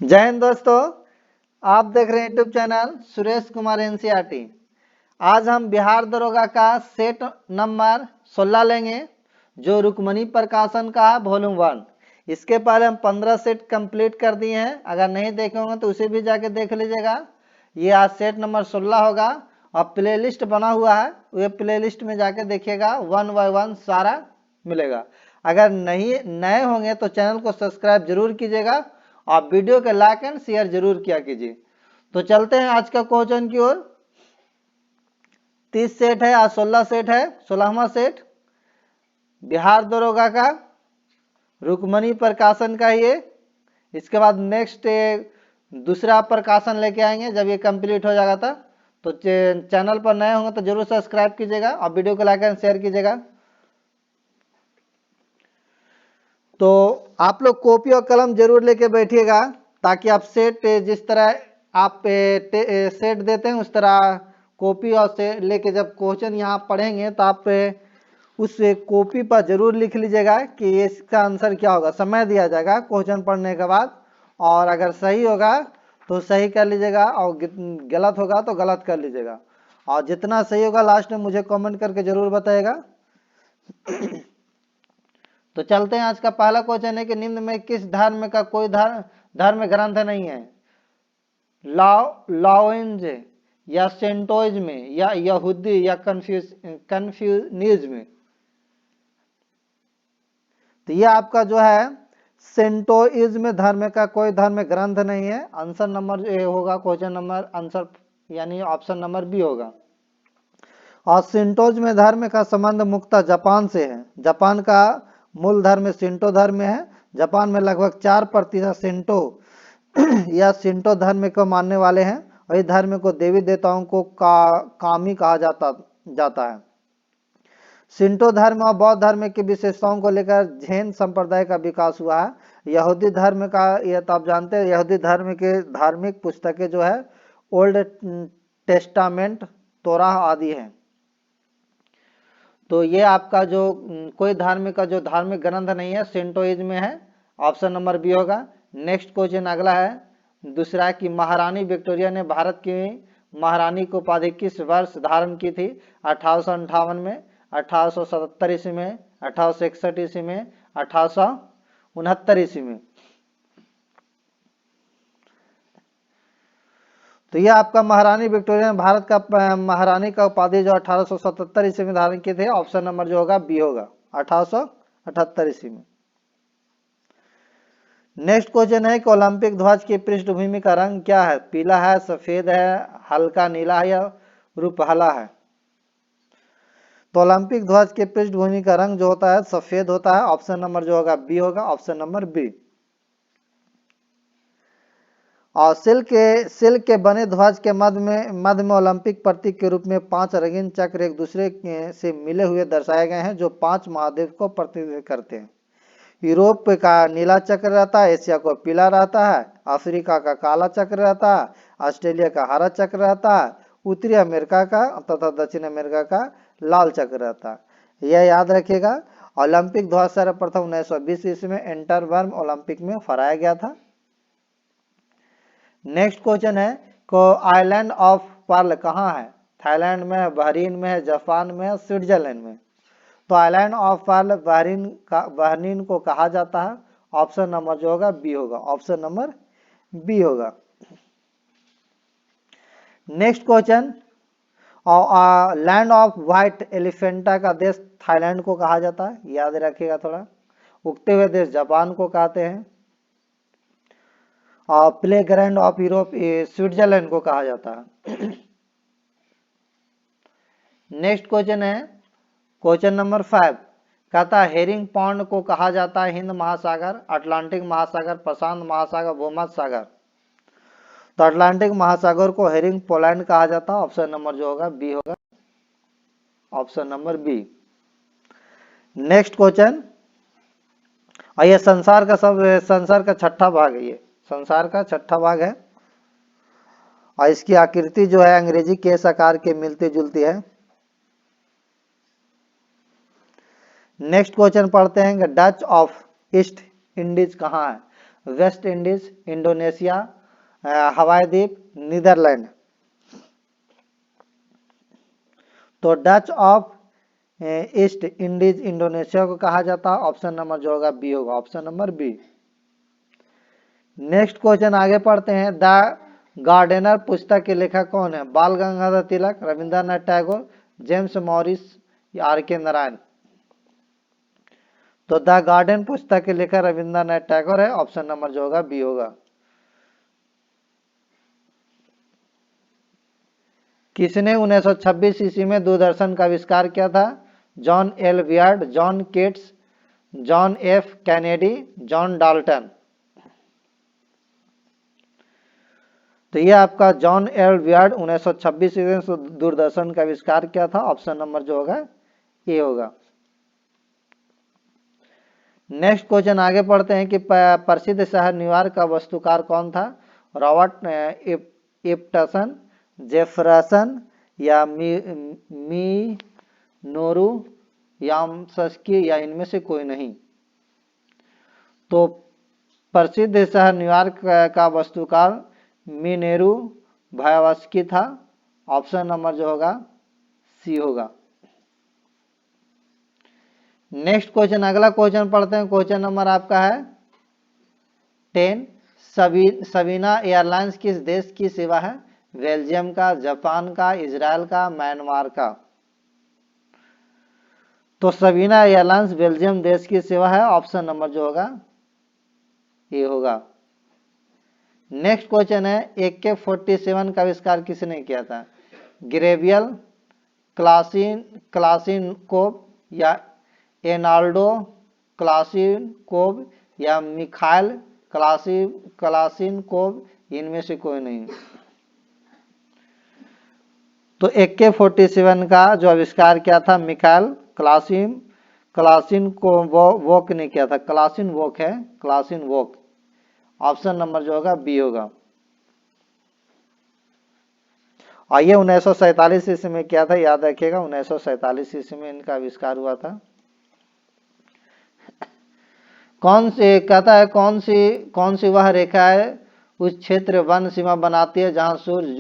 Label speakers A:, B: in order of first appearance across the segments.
A: जय हिंद दोस्तों, आप देख रहे हैं YouTube channel Suresh Kumar NCERT. आज हम बिहार दरोगा का सेट नंबर 16 लेंगे जो रुक्मणी प्रकाशन का है वॉल्यूम 1। इसके पहले हम 15 सेट कंप्लीट कर दिए हैं। अगर नहीं देखे होंगे तो उसे भी जाके देख लीजिएगा। ये आज सेट नंबर 16 होगा और प्लेलिस्ट बना हुआ है, ये प्लेलिस्ट में जाके देखिएगा, 1 बाय 1 सारा मिलेगा। अगर नहीं नए होंगे तो चैनल को सब्सक्राइब जरूर कीजिएगा और वीडियो के लाइक एंड शेयर जरूर किया कीजिए। तो चलते हैं आज का क्वेश्चन की ओर। 30 सेट है, आज 16 सेट है, 16वां सेट बिहार दरोगा का रुक्मणी प्रकाशन का ये। इसके बाद नेक्स्ट दूसरा प्रकाशन लेके आएंगे जब ये कंप्लीट हो जाएगा था। तो चैनल पर नए होंगे तो जरूर सब्सक्राइब कीजिएगा और वीडियो को लाइक एंड शेयर कीजिएगा। तो आप लोग कॉपी और कलम जरूर लेके बैठिएगा ताकि आप सेट जिस तरह आप सेट देते हैं उस तरह कॉपी और से लेके जब क्वेश्चन यहाँ पढ़ेंगे तो आप उस कॉपी पर जरूर लिख लीजिएगा कि इसका आंसर क्या होगा। समय दिया जाएगा क्वेश्चन पढ़ने के बाद, और अगर सही होगा तो सही कर लीजिएगा और गलत होगा तो गलत कर लीजिएगा। और जितना सही होगा लास्ट में मुझे कमेंट करके जरूर बताइएगा। तो चलते हैं। आज का पहला क्वेश्चन है कि निम्न में किस धर्म का कोई धर्म ग्रंथ नहीं है? लाओइंज या सेंटोइज्म या यहूदी या कन्फ्यूनिज्म। तो ये आपका जो है सेंटोइज्म धर्म का कोई धर्म ग्रंथ नहीं है। आंसर नंबर ए होगा, क्वेश्चन नंबर आंसर यानी ऑप्शन नंबर बी होगा। और सेंटोइज्म धर्म का संबंध मुख्यतः जापान से है। जापान का मूल धर्म शिंटो धर्म है। जापान में लगभग 4% शिंटो या शिंटो धर्म को मानने वाले हैं और इस धर्म को देवी देवताओं को कामी कहा जाता है। शिंटो धर्म और बौद्ध धर्म की विशेषताओं को लेकर जैन संप्रदाय का विकास हुआ है। यहूदी धर्म का, यह तो आप जानते हैं, यहूदी धर्म के धार्मिक पुस्तकें जो है ओल्ड टेस्टामेंट, तोरा आदि है। तो ये आपका जो कोई धार्मिक का जो धार्मिक ग्रंथ नहीं है, शिंटोइज्म में है। ऑप्शन नंबर बी होगा। नेक्स्ट क्वेश्चन अगला है दूसरा कि महारानी विक्टोरिया ने भारत की महारानी की उपाधि किस वर्ष धारण की थी? 1858 में, 1877 ईस्वी में, 1861 ईस्वी में, 1869 ईस्वी में। तो ये आपका महारानी विक्टोरिया ने भारत का महारानी का उपाधि जो 1877 ईस्वी में धारण किए थे। ऑप्शन नंबर जो होगा बी होगा, 1878 ईस्वी में। नेक्स्ट क्वेश्चन है कि ओलंपिक ध्वज की पृष्ठभूमि का रंग क्या है? पीला है, सफेद है, हल्का नीला है या रूपहला है? तो ओलंपिक ध्वज के पृष्ठभूमि का रंग जो होता है सफेद होता है। ऑप्शन नंबर जो होगा बी होगा, ऑप्शन नंबर बी। और सिल्क के बने ध्वज के मध्य में ओलंपिक प्रतीक के रूप में 5 रंगीन चक्र एक दूसरे से मिले हुए दर्शाए गए हैं जो 5 महाद्वीप को प्रतिनिधित्व करते हैं। यूरोप का नीला चक्र रहता है, एशिया को पीला रहता है, अफ्रीका का काला चक्र रहता है, ऑस्ट्रेलिया का हरा चक्र रहता है, उत्तरी अमेरिका का तथा दक्षिण अमेरिका का लाल चक्र रहता है। यह याद रखिएगा। ओलंपिक ध्वज सर्वप्रथम 1920 ईस्वी में एंटरबर्न ओलंपिक में फहराया गया था। नेक्स्ट क्वेश्चन है को आइलैंड ऑफ पर्ल कहाँ है? थाईलैंड में है, बहरीन में है, जापान में है, स्विट्जरलैंड में। तो आइलैंड ऑफ पर्ल बहरीन को कहा जाता है। ऑप्शन नंबर जो होगा बी होगा, ऑप्शन नंबर बी होगा। Next question, land of white Elephanta का देश थाईलैंड को कहा जाता है, याद रखिएगा थोड़ा। उगते हुए देश जापान को कहते हैं और play ground of Europe Switzerland को कहा जाता है। नेक्स्ट क्वेश्चन है क्वेश्चन नंबर 5, कहता है हेरिंग पॉन्ड को कहा जाता है हिंद महासागर, अटलांटिक महासागर, प्रशांत महासागर, भूमध्य सागर। तो अटलांटिक महासागर को हेरिंग पोलैंड कहा जाता है। ऑप्शन नंबर जो होगा बी होगा, option number B. Next question, और ये संसार का छठा भाग है, ये संसार का छठा भाग है और इसकी आकृति जो है अंग्रेजी केस आकार के मिलती जुलती है। नेक्स्ट क्वेश्चन पढ़ते हैं, डच ऑफ ईस्ट इंडीज कहाँ है? वेस्ट इंडीज, इंडोनेशिया, हवाई द्वीप, नीदरलैंड। तो Dutch of east Indies Indonesia को कहा जाता है। ऑप्शन नंबर जो होगा बी होगा, option number B. Next question आगे पढ़ते हैं। द गार्डनर पुस्तक के लेखक कौन है? बाल गंगाधर तिलक, रविंद्रनाथ टैगोर, जेम्स मॉरिस या आर के नारायण। तो द गार्डन पुस्तक के लेखक रविंद्रनाथ टैगोर है। ऑप्शन नंबर जो होगा बी होगा। किसने 1926 ईस्वी में दूरदर्शन का आविष्कार किया था? John L Baird, John Keats, John F Kennedy, John Dalton. तो ये आपका जॉन एल वियर्ड 1926 ईस्वी में दूरदर्शन का आविष्कार किया था। ऑप्शन नंबर जो होगा ए होगा। नेक्स्ट क्वेश्चन आगे पढ़ते हैं कि प्रसिद्ध शहर न्यूयॉर्क का वास्तुकार कौन था? रॉबर्ट इप्टसन, जेफरसन या मी नोरू याम्सकी या इनमें से कोई नहीं। तो प्रसिद्ध शहर न्यूयॉर्क का वास्तुकार मिनेरू भयावस्की था। ऑप्शन नंबर जो होगा सी होगा। नेक्स्ट क्वेश्चन, अगला क्वेश्चन पढ़ते हैं। क्वेश्चन नंबर आपका है 10। सवीना एयरलाइंस किस देश की सेवा है? बेल्जियम का, जापान का, इजराइल का, म्यांमार का। तो सवीना एयरलाइंस बेल्जियम देश की सेवा है। ऑप्शन नंबर जो होगा ये होगा। नेक्स्ट क्वेश्चन है AK-47 का आविष्कार किसने किया था? ग्रेवियल, क्लासिनकोव या एनाल्डो क्लासिनकोव या मिखाइल क्लासिनकोव, इनमें से कोई नहीं। तो AK-47 का जो आविष्कार किया था मिखाइल क्लासिनकोव ने किया था। क्लासिनवोक है, क्लासिनवोक। ऑप्शन नंबर जो होगा बी होगा। और ये 1947 ईस्वी में किया था, याद रखिएगा 1947 ईस्वी में इनका आविष्कार हुआ था। कौन से कहता है कौन सी वह रेखा है उस क्षेत्र वन सीमा बनाती है जहां सूर्य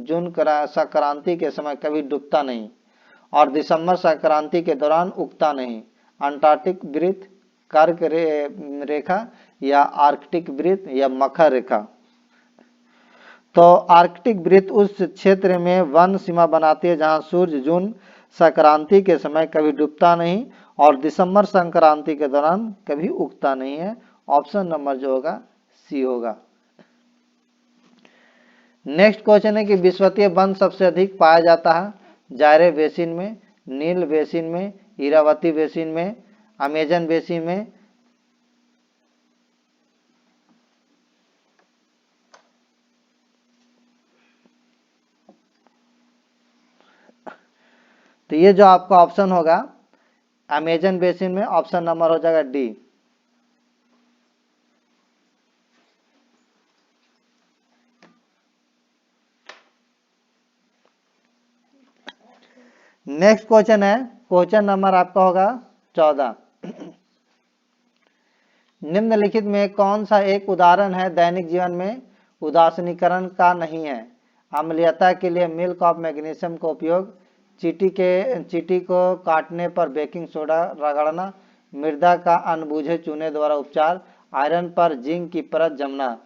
A: जून संक्रांति के समय कभी डूबता नहीं और दिसंबर संक्रांति के दौरान उगता नहीं? अंटार्कटिक वृत्त, कर्क रेखा या आर्कटिक वृत्त या मकर रेखा। तो आर्कटिक वृत्त उस क्षेत्र में वन सीमा बनाती है जहां सूर्य जून संक्रांति के समय कभी डूबता नहीं और दिसंबर संक्रांति के दौरान कभी उगता नहीं है। ऑप्शन नंबर जो होगा सी होगा। नेक्स्ट क्वेश्चन है कि विषुवतीय वन सबसे अधिक पाया जाता है जायरे बेसिन में, नील बेसिन में, इरावती बेसिन में, अमेजन बेसिन में। तो ये जो आपका ऑप्शन होगा अमेजन बेसिन में, ऑप्शन नंबर हो जाएगा डी। नेक्स्ट क्वेश्चन है, क्वेश्चन नंबर आपका होगा 14। निम्नलिखित में कौन सा एक उदाहरण है दैनिक जीवन में उदासीनीकरण का नहीं है? अम्लीयता के लिए मिल्क ऑफ मैग्नीशियम का उपयोग, चींटी को काटने पर बेकिंग सोडा रगड़ना, मृदा का अनबूझे चूने द्वारा उपचार, आयरन पर जिंक की परत जमना।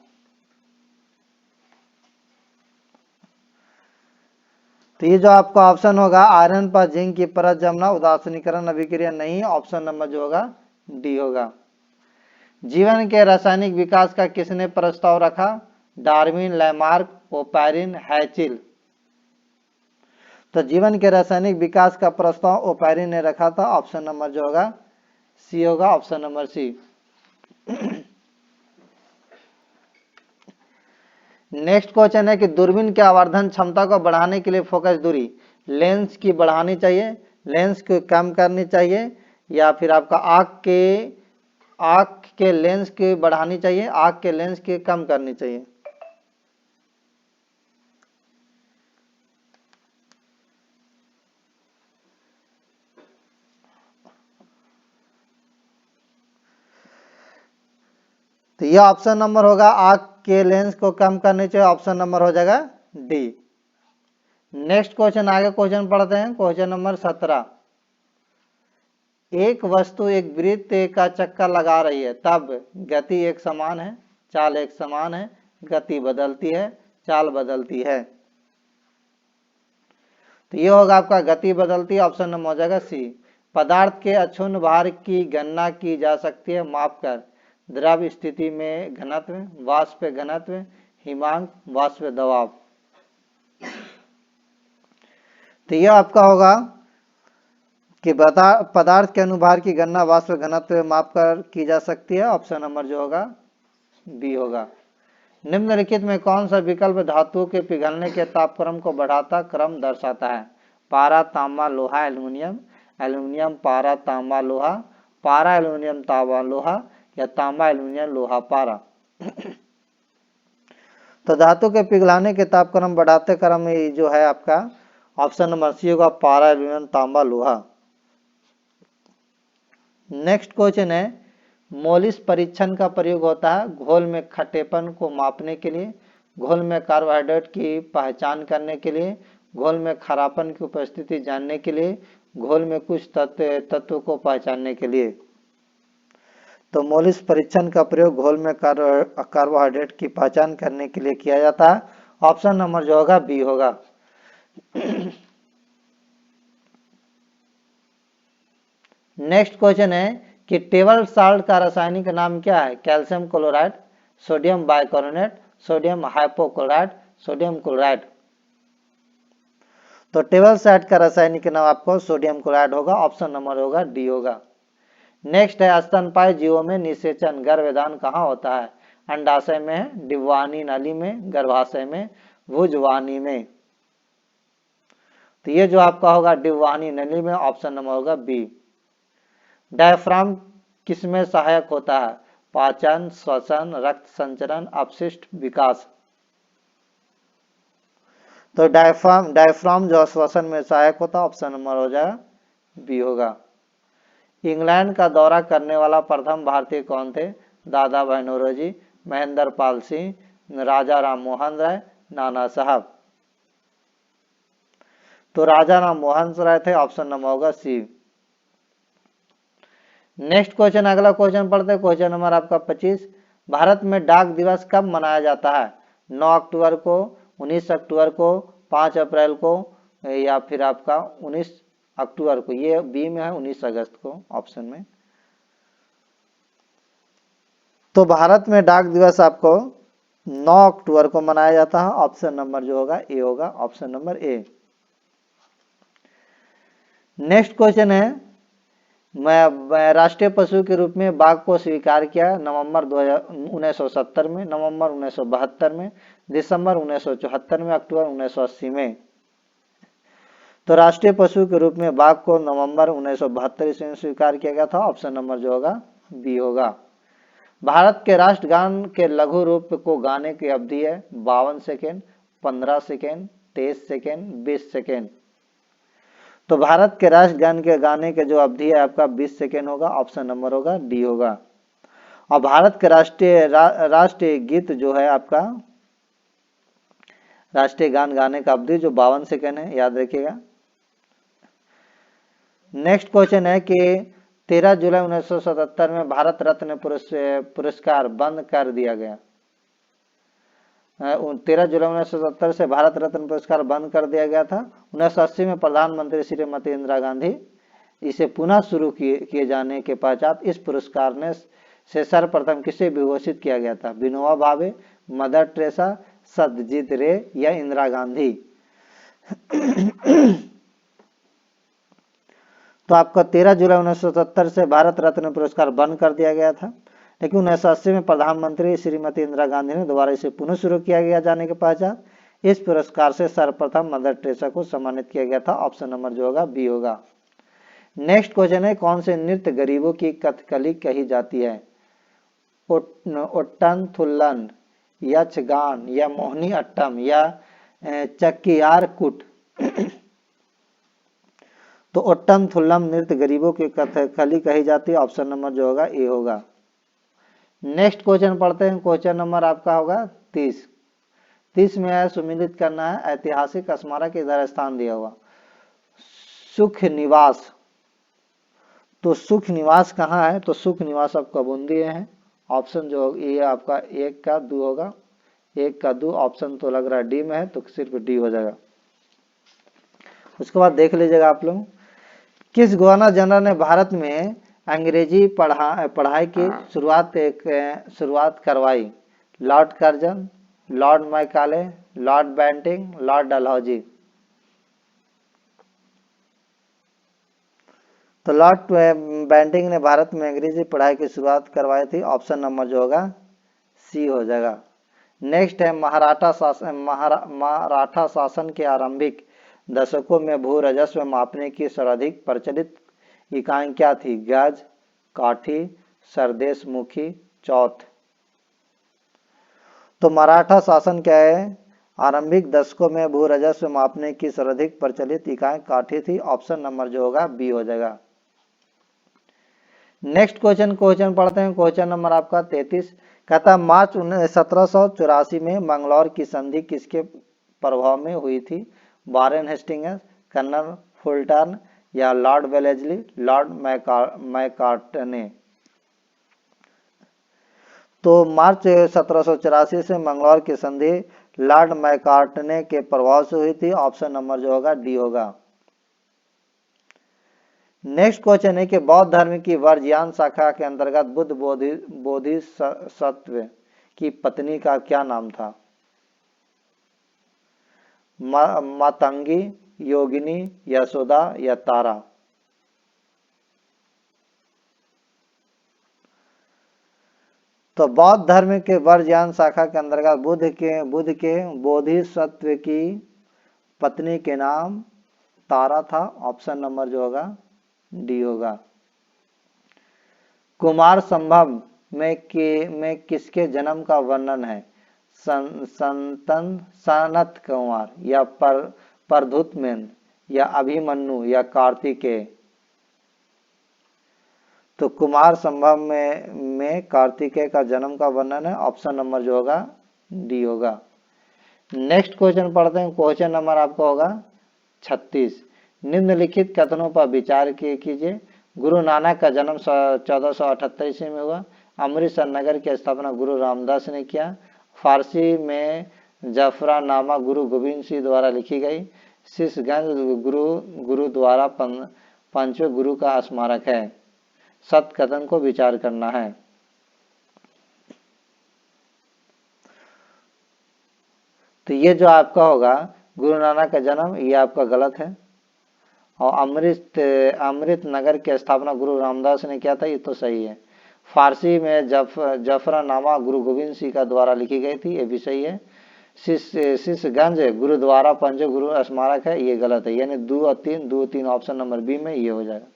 A: तो ये जो आपका ऑप्शन होगा आयरन पर जिंक की परत जमना उदासीनीकरण अभिक्रिया नहीं, ऑप्शन नंबर जो होगा डी होगा। जीवन के रासायनिक विकास का किसने प्रस्ताव रखा? Darwin, Lamarck, Oparin, Haeckel. तो जीवन के रासायनिक विकास का प्रस्ताव ओपैरिन ने रखा था। ऑप्शन नंबर जो होगा सी होगा, option number C. Next question है कि दूरबीन के आवर्धन क्षमता को बढ़ाने के लिए फोकस दूरी लेंस की बढ़ानी चाहिए, लेंस को कम करनी चाहिए, या फिर आपका आँख के लेंस की बढ़ानी चाहिए, आँख के लेंस की कम करनी चाहिए? तो ये ऑप्शन नंबर होगा, आंख के लेंस को कम करनी चाहिए, ऑप्शन नंबर हो जाएगा डी। नेक्स्ट क्वेश्चन, आगे क्वेश्चन पढ़ते हैं, क्वेश्चन नंबर 17। एक वस्तु एक वृत्त का चक्कर लगा रही है, तब गति एक समान है, चाल एक समान है, गति बदलती है, चाल बदलती है। तो ये होगा आपका गति बदलती है, ऑप्शन नंबर हो जाएगा सी। पदार्थ के अक्षुण्ण भार की गणना की जा सकती है मापकर, द्रव स्थिति में घनत्व, वाष्प घनत्व, हिमांक, वाष्प दबाव। तो यह आपका होगा कि पदार्थ के अनुभार की गणना वाष्प घनत्व मापकर की जा सकती है, ऑप्शन नंबर जो होगा बी होगा। निम्नलिखित में कौन सा विकल्प धातुओं के पिघलने के तापक्रम को बढ़ाता क्रम दर्शाता है? पारा, तांबा, लोहा, एल्यूमिनियम, एल्यूमिनियम, पारा, तांबा, लोहा, पारा, एल्यूमिनियम, तांबा, लोहा, या तांबा, एल्यूमिनियम, लोहा, पारा। तो धातु के पिघलाने के तापक्रम बढ़ाते क्रम में जो है आपका ऑप्शन नंबर सी होगा, पारा, एल्यूमिनियम, तांबा, लोहा। नेक्स्ट क्वेश्चन है, मोलिस परीक्षण का प्रयोग होता है घोल में खट्टेपन को मापने के लिए, घोल में कार्बोहाइड्रेट की पहचान करने के लिए, घोल में खारापन की उपस्थिति जानने के लिए, घोल में कुछ तत्व को पहचानने के लिए। तो मोलिस परीक्षण का प्रयोग घोल में कार्बोहाइड्रेट की पहचान करने के लिए किया जाता है, ऑप्शन नंबर जो होगा बी होगा। नेक्स्ट क्वेश्चन है कि टेबल साल्ट का रासायनिक नाम क्या है? Calcium chloride, sodium bicarbonate, sodium hypochloride, sodium chloride. तो टेबल साल्ट का रासायनिक नाम आपको सोडियम क्लोराइड होगा, ऑप्शन नंबर होगा डी होगा। नेक्स्ट है, स्तनपायी जीवों में निषेचन गर्भधान कहाँ होता है? अंडाशय में, डिंबवानी नली में, गर्भाशय में, भुजवानी में। तो ये जो आपका होगा डिंबवानी नली में, ऑप्शन नंबर होगा बी। डायफ्राम किसमें सहायक होता है? पाचन, श्वसन, रक्त संचरण, अपशिष्ट विकास। तो डायफ्राम जो श्वसन में सहायक होता है, ऑप्शन नंबर हो जाएगा बी होगा। इंग्लैंड का दौरा करने वाला प्रथम भारतीय कौन थे? दादा भाई नौरोजी, महेंद्र पाल सिंह, राजा राम मोहन राय, नाना साहब। तो राजा राम मोहन राय थे, ऑप्शन नंबर होगा सी। नेक्स्ट क्वेश्चन, अगला क्वेश्चन पढ़ते हैं, क्वेश्चन नंबर आपका 25। भारत में डाक दिवस कब मनाया जाता है? 9 अक्टूबर को, 19 अक्टूबर को, 5 अप्रैल को, या फिर आपका 19 अक्टूबर को। ये बी में है 19 अगस्त को ऑप्शन में। तो भारत में डाक दिवस आपको 9 अक्टूबर को मनाया जाता है, ऑप्शन नंबर जो होगा ए होगा, option number A. Next question है, राष्ट्रीय पशु के रूप में बाघ को स्वीकार किया नवंबर 1970 में, नवंबर 1972 में, दिसंबर 1974 में, अक्टूबर 1980 में। तो राष्ट्रीय पशु के रूप में बाघ को नवंबर 1972 ईस्वी में स्वीकार किया गया था, ऑप्शन नंबर जो होगा बी होगा। भारत के राष्ट्रगान के लघु रूप को गाने की अवधि है 52 सेकेंड, 15 सेकेंड, 23 सेकेंड, 20 सेकेंड। तो भारत के राष्ट्रगान के गाने के जो अवधि है आपका 20 सेकेंड होगा, ऑप्शन नंबर होगा डी होगा। और भारत के राष्ट्रीय गीत जो है आपका, राष्ट्रीय गान गाने का अवधि जो 52 सेकेंड है, याद रखिएगा। नेक्स्ट क्वेश्चन है कि 13 जुलाई 1977 में भारत रत्न पुरस्कार बंद कर दिया गया। 13 जुलाई 1970 से भारत रत्न पुरस्कार बंद कर दिया गया था। 1980 में प्रधानमंत्री श्रीमती इंदिरा गांधी इसे पुनः शुरू किए जाने के पश्चात इस पुरस्कार ने से सर्वप्रथम किसे विभूषित किया गया था? विनोबा भावे, मदर टेरेसा, सत्यजीत रे, या इंदिरा गांधी। तो आपका 13 जुलाई 1970 से भारत रत्न पुरस्कार बंद कर दिया गया था, लेकिन 1980 में प्रधानमंत्री श्रीमती इंदिरा गांधी ने दोबारा इसे पुनः शुरू किया गया जाने के पश्चात इस पुरस्कार से सर्वप्रथम मदर टेरेसा को सम्मानित किया गया था, ऑप्शन नंबर जो होगा बी होगा। नेक्स्ट क्वेश्चन है, कौन से नृत्य गरीबों की कथकली कही जाती है? ओट्टन थुल्लन, यक्षगान, या मोहिनी अट्टम, या चक्कियार कुट। तो ओट्टम थुल्लम नृत्य गरीबों की कथकली कही जाती है, ऑप्शन नंबर जो होगा ए होगा। नेक्स्ट क्वेश्चन पढ़ते हैं। क्वेश्चन नंबर आपका होगा 30 में है सुमिलित करना है। ऐतिहासिक स्मारक इधर स्थान दिया हुआ सुख निवास। तो सुख निवास कहाँ है? तो सुख निवास आपका बूंदी है। ऑप्शन जो ये आपका 1 का 2 होगा, 1 का 2 ऑप्शन तो लग रहा है डी में है, तो सिर्फ डी हो जाएगा। उसके बाद देख लीजिएगा आप लोग, किस गवर्नर जनरल ने भारत में अंग्रेजी पढ़ाई की शुरुआत करवाई? Lord Curzon, Lord Macaulay, Lord Bentinck, Lord Dalhousie. तो लॉर्ड बेंटिंग ने भारत में अंग्रेजी पढ़ाई की शुरुआत करवाई थी। ऑप्शन नंबर जो होगा सी हो जाएगा। नेक्स्ट है मराठा शासन के आरंभिक दशकों में भू राजस्व मापने की सर्वाधिक प्रचलित इकाई क्या थी? गज, काठी, सरदेश मुखी, चौथ। तो मराठा शासन क्या है? आरंभिक दशकों में भू राजस्व मापने की सर्वाधिक प्रचलित इकाई काठी थी। ऑप्शन नंबर जो होगा बी हो जाएगा। नेक्स्ट क्वेश्चन पढ़ते हैं। क्वेश्चन नंबर आपका 33 कहता मार्च 1784 में मंगलौर की संधि किसके प्रभाव में हुई थी? वारेन हेस्टिंग्स, कर्नल फुलटन या लॉर्ड वेलेस्ली, लॉर्ड मैकार्टने। तो मार्च 1784 से मंगलौर की संधि लॉर्ड मैकार्टने के प्रभाव से हुई थी। ऑप्शन नंबर जो होगा डी होगा। नेक्स्ट क्वेश्चन है कि बौद्ध धर्म की वर्ज्यान शाखा के अंतर्गत बुद्ध बोधिसत्व की पत्नी का क्या नाम था? मातंगी, योगिनी, यशोदा या तारा। तो बौद्ध धर्म के वर्ज्यान शाखा के अंतर्गत बुद्ध के बोधिसत्व की पत्नी के नाम तारा था। ऑप्शन नंबर जो होगा डी होगा। कुमार संभव में किसके जन्म का वर्णन है? सनत कुमार या प्रद्युम्न या अभिमन्यु या कार्तिकेय। तो कुमार संभव में कार्तिकेय का जन्म का वर्णन है। ऑप्शन नंबर जो होगा डी होगा। नेक्स्ट क्वेश्चन पढ़ते हैं। क्वेश्चन नंबर आपका होगा 36 निम्नलिखित कथनों पर विचार कीजिए। गुरु नानक का जन्म 1478 ईस्वी में हुआ। अमृतसर नगर की स्थापना गुरु रामदास ने किया। फारसी में जफरानामा गुरु गोविंद सिंह द्वारा लिखी गई। शीशगंज गुरुद्वारा पंचवें गुरु का स्मारक है। सत्य कथन को विचार करना है। तो ये जो आपका होगा गुरु नानक का जन्म, ये आपका गलत है। और अमृत नगर की स्थापना गुरु रामदास ने किया था, ये तो सही है। फारसी में जफरानामा गुरु गोविंद सिंह का द्वारा लिखी गई थी, ये भी सही है। शीशगंज गुरुद्वारा पंचवें गुरु स्मारक है, ये गलत है। यानी 2 और 3 ऑप्शन नंबर बी में ये हो जाएगा।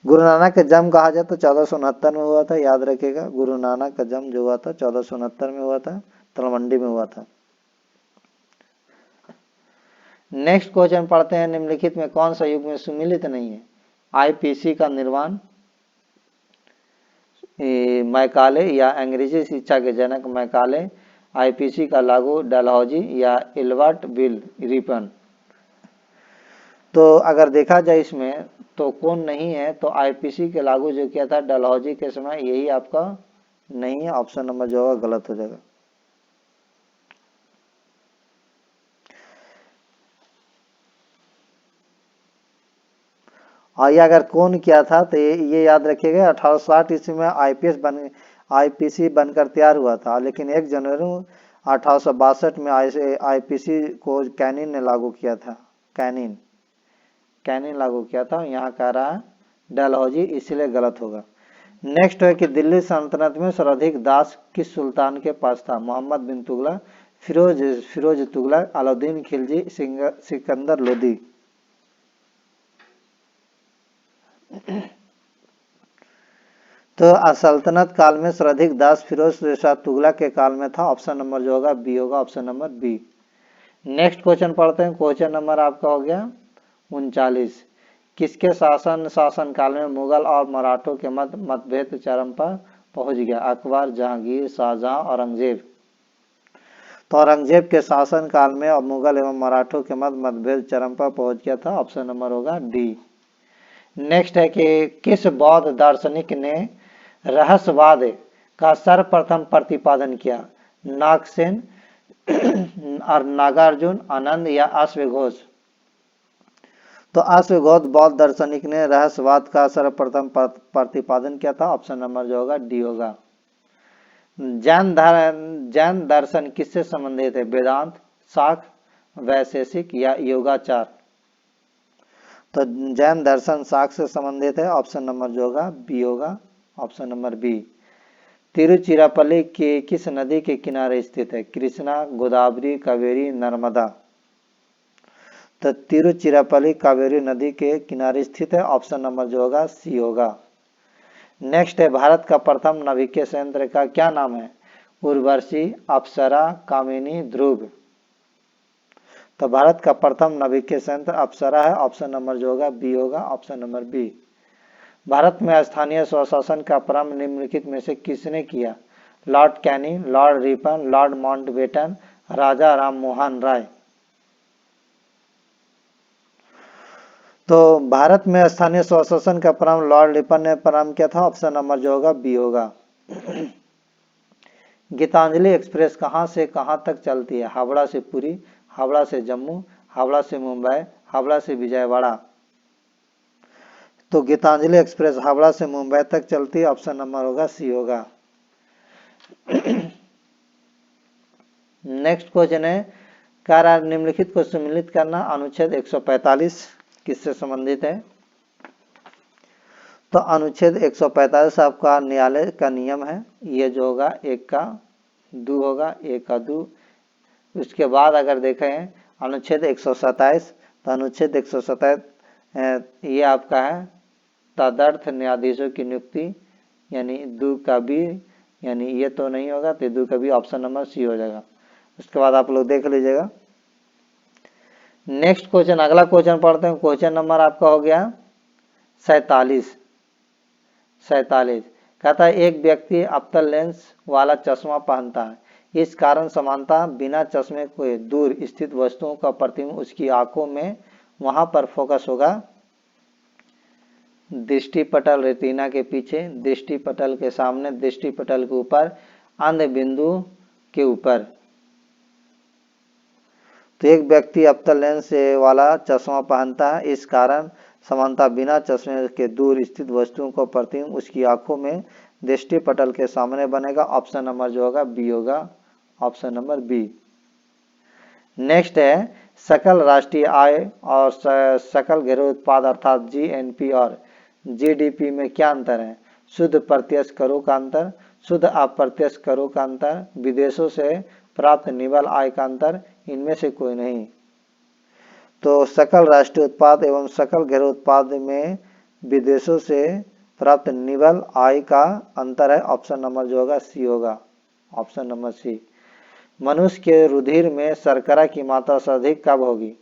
A: गुरु नानक का जन्म कहा जाए तो 1469 में हुआ था, याद रखिएगा। गुरु नानक का जन्म जो हुआ था 1469 में हुआ था, तलवंडी में हुआ था। नेक्स्ट क्वेश्चन पढ़ते हैं। निम्नलिखित में कौन सा युग में सुमिलित नहीं है? आईपीसी का निर्माण, मैकाले या अंग्रेजी शिक्षा के जनक मैकाले, आईपीसी का लागू डलहौजी या एल्बर्ट बिल रिपन। तो अगर देखा जाए इसमें तो कौन नहीं है? तो आईपीसी के लागू जो किया था डलहौजी के समय, यही आपका नहीं है। ऑप्शन नंबर जो होगा गलत हो जाएगा। और ये अगर कौन किया था तो ये याद रखिएगा। 1860 ईस्वी में आईपीसी बनकर तैयार हुआ था, लेकिन 1 जनवरी 1862 में आईपीसी को कैनिन ने लागू किया था। कैनिन लागू किया था। यहाँ कह रहा है डलहौजी, इसलिए गलत होगा। नेक्स्ट है कि दिल्ली सल्तनत में सर्वाधिक दास किस सुल्तान के पास था? मोहम्मद बिन तुगलक, फिरोज तुगलक, अलाउद्दीन खिलजी, सिकंदर लोदी। तो सल्तनत काल में सर्वाधिक दास फिरोज शाह तुगलक के काल में था। ऑप्शन नंबर जो होगा बी होगा। Option number B. Next question पढ़ते हैं। क्वेश्चन नंबर आपका हो गया 39 किसके शासन काल में मुगल और मराठों के मतभेद चरम पर पहुंच गया। अकबर, जहांगीर, शाहजहां, औरंगजेब। तो औरंगजेब के शासन काल में अब मुगल एवं मराठों के मध्य मतभेद चरम पर पहुंच गया था। ऑप्शन नंबर होगा डी। नेक्स्ट है कि किस बौद्ध दार्शनिक ने रहस्यवाद का सर्वप्रथम प्रतिपादन किया? नागसेन और नागार्जुन, आनंद या अश्वघोष? तो अश्वघोष बौद्ध दार्शनिक ने रहस्यवाद का सर्वप्रथम प्रतिपादन किया था। ऑप्शन नंबर जो होगा डी होगा। जैन दर्शन किससे संबंधित है? वेदांत, शाक्य, वैशेषिक या योगाचार? तो जैन दर्शन शाक्य से संबंधित है। ऑप्शन नंबर जो होगा बी होगा। Option number B. तिरुचिरापल्ली के किस नदी के किनारे स्थित है? कृष्णा, गोदावरी, कावेरी, नर्मदा? तो तिरुचिरापल्ली कावेरी नदी के किनारे स्थित है। ऑप्शन नंबर जो होगा सी होगा। नेक्स्ट है भारत का प्रथम नाभिकीय संयंत्र का क्या नाम है? उर्वशी, अप्सरा, कामिनी, ध्रुव? तो भारत का प्रथम नाभिकीय संयंत्र अप्सरा है। ऑप्शन नंबर जो होगा बी होगा। Option number B. भारत में स्थानीय स्वशासन का प्रारंभ निम्नलिखित में से किसने किया? Lord Canning, Lord Ripon, Lord Mountbatten, Raja Ram Mohan Roy? तो भारत में स्थानीय स्वशासन का प्रारंभ लॉर्ड रिपन ने प्रारंभ किया था। ऑप्शन नंबर जो होगा बी होगा। गीतांजलि एक्सप्रेस कहां से कहां तक चलती है? हावड़ा से पुरी, हावड़ा से जम्मू, हावड़ा से मुंबई, हावड़ा से विजयवाड़ा? तो गीतांजलि एक्सप्रेस हावड़ा से मुंबई तक चलती है। ऑप्शन नंबर होगा सी होगा। नेक्स्ट क्वेश्चन है कार्य निम्नलिखित को सम्मिलित करना। अनुच्छेद 145 किससे संबंधित है? तो अनुच्छेद 145 आपका न्यायालय का नियम है। ये जो होगा एक का दो होगा, एक का दो। उसके बाद अगर देखें अनुच्छेद 127, तो अनुच्छेद 127 ये आपका है तदर्थ न्यायाधीशों की नियुक्ति, यानी दो का बी, यानी ये तो नहीं होगा, तो दो का बी। ऑप्शन नंबर सी हो जाएगा। उसके बाद आप लोग देख लीजिएगा। नेक्स्ट क्वेश्चन, अगला क्वेश्चन पढ़ते हैं। क्वेश्चन नंबर आपका हो गया 47। कहता है एक व्यक्ति अवतल लेंस वाला चश्मा पहनता है, इस कारण समानता बिना चश्मे के दूर स्थित वस्तुओं का प्रतिबिंब उसकी आंखों में वहां पर फोकस होगा। दृष्टिपटल रेटिना के पीछे, दृष्टिपटल के सामने, दृष्टिपटल के ऊपर, अंध बिंदु के ऊपर। तो एक व्यक्ति अवतल लेंस वाला चश्मा पहनता है, इस कारण समानता बिना चश्मे के दूर स्थित वस्तुओं को प्रतिबिंब उसकी आंखों में दृष्टिपटल के सामने बनेगा। ऑप्शन नंबर जो होगा बी होगा। Option number B. नेक्स्ट है सकल राष्ट्रीय आय और सकल घरेलू उत्पाद अर्थात जीएनपी और जीडीपी में क्या अंतर है? शुद्ध प्रत्यक्ष करों का अंतर, शुद्ध अप्रत्यक्ष करों का अंतर, विदेशों से प्राप्त निवल आय का अंतर, इनमें से कोई नहीं। तो सकल राष्ट्रीय उत्पाद एवं सकल घरेलू उत्पाद में विदेशों से प्राप्त निवल आय का अंतर है। ऑप्शन नंबर जो होगा सी होगा। Option number C. मनुष्य के रुधिर में शर्करा की मात्रा सर्वाधिक कब होगी?